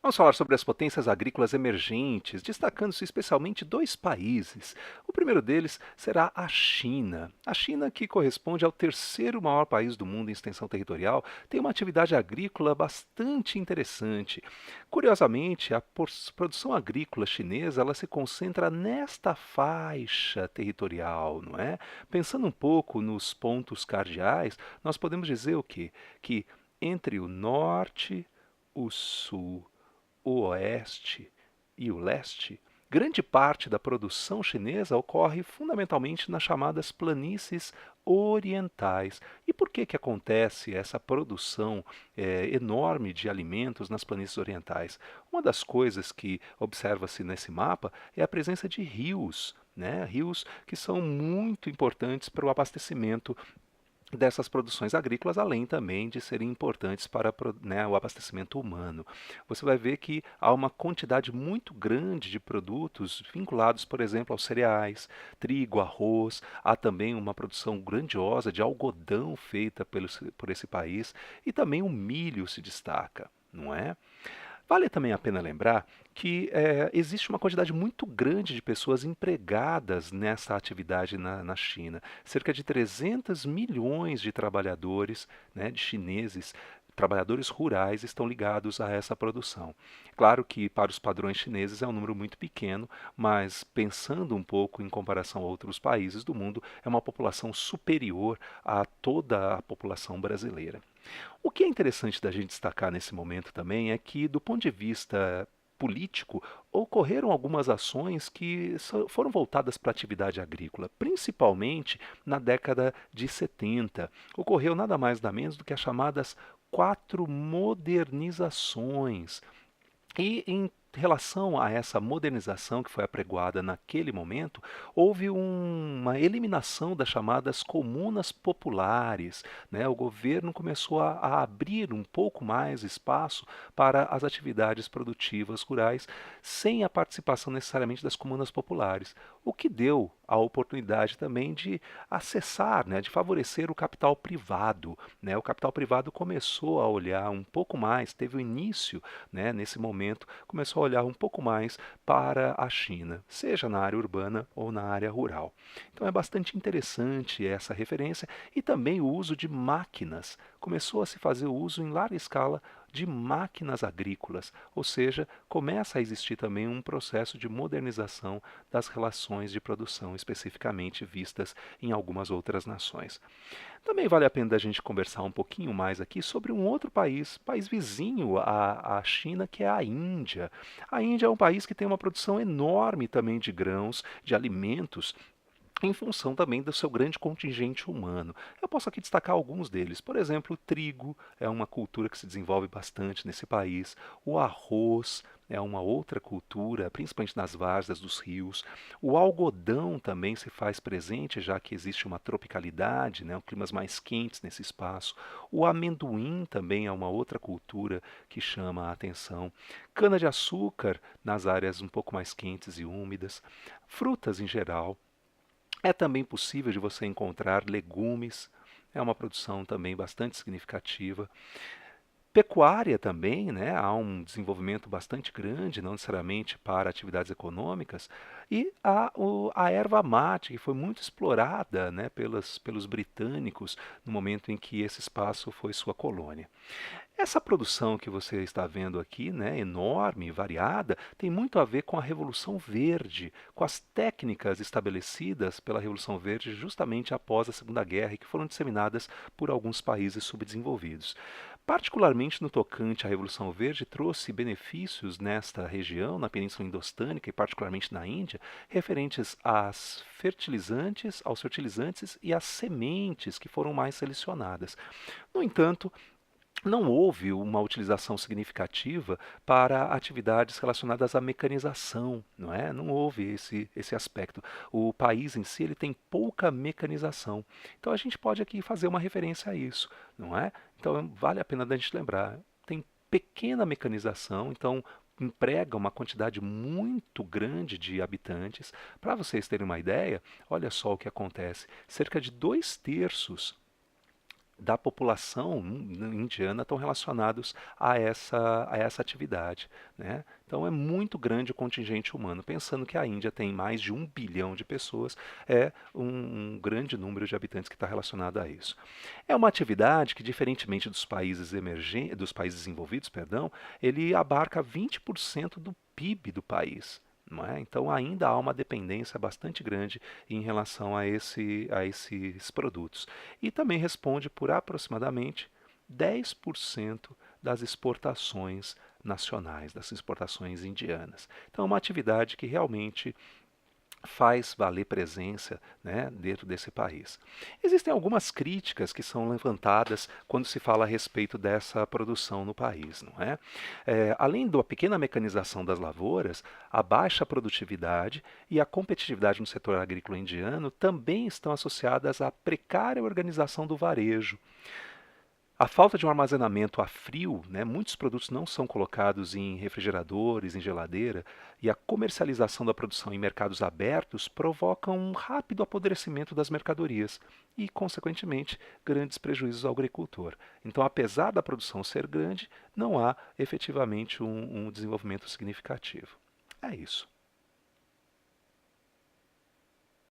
Vamos falar sobre as potências agrícolas emergentes, destacando-se especialmente dois países. O primeiro deles será a China. A China, que corresponde ao terceiro maior país do mundo em extensão territorial, tem uma atividade agrícola bastante interessante. Curiosamente, a produção agrícola chinesa ela se concentra nesta faixa territorial, não é? Pensando um pouco nos pontos cardeais, nós podemos dizer o quê? Que entre o norte, o sul, o oeste e o leste, grande parte da produção chinesa ocorre fundamentalmente nas chamadas planícies orientais. E por que que acontece essa produção enorme de alimentos nas planícies orientais? Uma das coisas que observa-se nesse mapa é a presença de rios, né? Rios que são muito importantes para o abastecimento dessas produções agrícolas, além também de serem importantes para né, o abastecimento humano. Você vai ver que há uma quantidade muito grande de produtos vinculados, por exemplo, aos cereais, trigo, arroz. Há também uma produção grandiosa de algodão feita por esse país e também o milho se destaca, não é? Vale também a pena lembrar que existe uma quantidade muito grande de pessoas empregadas nessa atividade na China. Cerca de 300 milhões de trabalhadores, né, de chineses, trabalhadores rurais, estão ligados a essa produção. Claro que para os padrões chineses é um número muito pequeno, mas pensando um pouco em comparação a outros países do mundo, é uma população superior a toda a população brasileira. O que é interessante da gente destacar nesse momento também é que, do ponto de vista político, ocorreram algumas ações que foram voltadas para a atividade agrícola, principalmente na década de 70. Ocorreu nada mais nada menos do que as chamadas quatro modernizações. E em relação a essa modernização que foi apregoada naquele momento, houve uma eliminação das chamadas comunas populares, né? O governo começou a abrir um pouco mais espaço para as atividades produtivas rurais, sem a participação necessariamente das comunas populares, o que deu a oportunidade também de acessar, né, de favorecer o capital privado, né? O capital privado começou a olhar um pouco mais, teve o início, né, nesse momento, começou a olhar um pouco mais para a China, seja na área urbana ou na área rural. Então é bastante interessante essa referência e também o uso de máquinas. Começou a se fazer o uso em larga escala de máquinas agrícolas, ou seja, começa a existir também um processo de modernização das relações de produção, especificamente vistas em algumas outras nações. Também vale a pena da gente conversar um pouquinho mais aqui sobre um outro país, país vizinho à China, que é a Índia. A Índia é um país que tem uma produção enorme também de grãos, de alimentos, em função também do seu grande contingente humano. Eu posso aqui destacar alguns deles. Por exemplo, o trigo é uma cultura que se desenvolve bastante nesse país. O arroz é uma outra cultura, principalmente nas várzeas dos rios. O algodão também se faz presente, já que existe uma tropicalidade, né, climas mais quentes nesse espaço. O amendoim também é uma outra cultura que chama a atenção. Cana-de-açúcar nas áreas um pouco mais quentes e úmidas. Frutas em geral. É também possível de você encontrar legumes, é uma produção também bastante significativa. Pecuária também, né? Há um desenvolvimento bastante grande, não necessariamente para atividades econômicas, e há a erva mate, que foi muito explorada, né, pelos britânicos no momento em que esse espaço foi sua colônia. Essa produção que você está vendo aqui, né, enorme, variada, tem muito a ver com a Revolução Verde, com as técnicas estabelecidas pela Revolução Verde justamente após a Segunda Guerra e que foram disseminadas por alguns países subdesenvolvidos. Particularmente no tocante à Revolução Verde, trouxe benefícios nesta região, na Península Indostânica e particularmente na Índia, referentes aos fertilizantes e às sementes que foram mais selecionadas. No entanto, não houve uma utilização significativa para atividades relacionadas à mecanização, não é? Não houve esse aspecto. O país em si ele tem pouca mecanização. Então a gente pode aqui fazer uma referência a isso, não é? Então vale a pena a gente lembrar. Tem pequena mecanização, então emprega uma quantidade muito grande de habitantes. Para vocês terem uma ideia, olha só o que acontece. Cerca de dois terços da população indiana estão relacionados a essa atividade, né? Então é muito grande o contingente humano. Pensando que a Índia tem mais de 1 bilhão de pessoas, é um grande número de habitantes que está relacionado a isso. É uma atividade que, diferentemente dos países emergentes, dos países desenvolvidos, perdão, ele abarca 20% do PIB do país. Não é? Então ainda há uma dependência bastante grande em relação a esses produtos. E também responde por aproximadamente 10% das exportações nacionais, das exportações indianas. Então é uma atividade que realmente faz valer presença, né, dentro desse país. Existem algumas críticas que são levantadas quando se fala a respeito dessa produção no país, não é? Além da pequena mecanização das lavouras, a baixa produtividade e a competitividade no setor agrícola indiano também estão associadas à precária organização do varejo. A falta de um armazenamento a frio, né, muitos produtos não são colocados em refrigeradores, em geladeira, e a comercialização da produção em mercados abertos provoca um rápido apodrecimento das mercadorias e, consequentemente, grandes prejuízos ao agricultor. Então, apesar da produção ser grande, não há efetivamente um desenvolvimento significativo. É isso.